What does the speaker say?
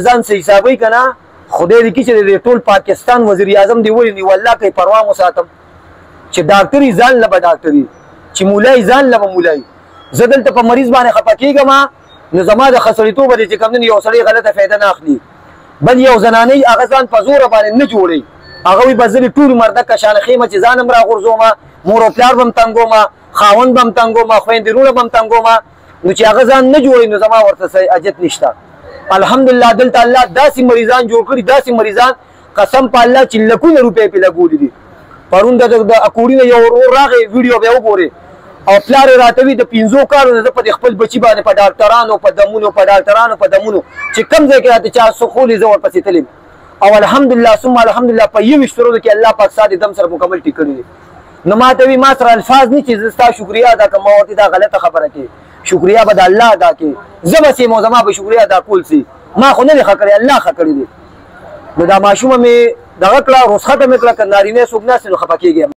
ځان سه حسابي کنه خدای دې کې چې ټول پاکستان وزیر اعظم دی ولی والله کوي پروا مو ساتم چې ډاکټري ځان له ډاکټري چې مولای ځان له مولای زدل ته په مریض باندې خپکیږم نو زما د خسرېتوب دې چې کوم نه یو سړی غلطه فایده نه اخلي بل یو زنانه هغه ځان په زور باندې نه جوړي هغه وي بزري ټول مرده کشان خیمه چې ځانم را غورځوم مور او پلار بم تنګوم خاوند بم تنګوم خويندرونه بم تنګوم نو چې هغه ځان نه جوړي نو زما ورته سي اجت نشته الحمدلله دلته الله داسې مریضان جوړ کړي داسې مریضان قسم په الله چې لکونه روپۍ په لګولې دي پرون د اکوړینه یو راغی ویډیو به وګوري او پلار راتوي د 500 کارونه په خپل بچی باندې په ډاکټرانو په دمونو چې کم ځای کې راته 400 خولې زور پسې تلم او الحمدلله ثم الحمدلله په یو شروع کې الله پاک ساده دم سره مکمل ټیک کړی نو ما ته وی ما سره الفاظ نه چې زستا شکریا ادا کوم او دا غلطه خبره کې شکریا به د الله ادا کې زما سي موزما به شکریا ادا کول سي ما خو نه خکړی الله خکړی دي نو دا ماشومه می دغه کړه رخصت مې کړه نارینه سوګنا سره خپکیږي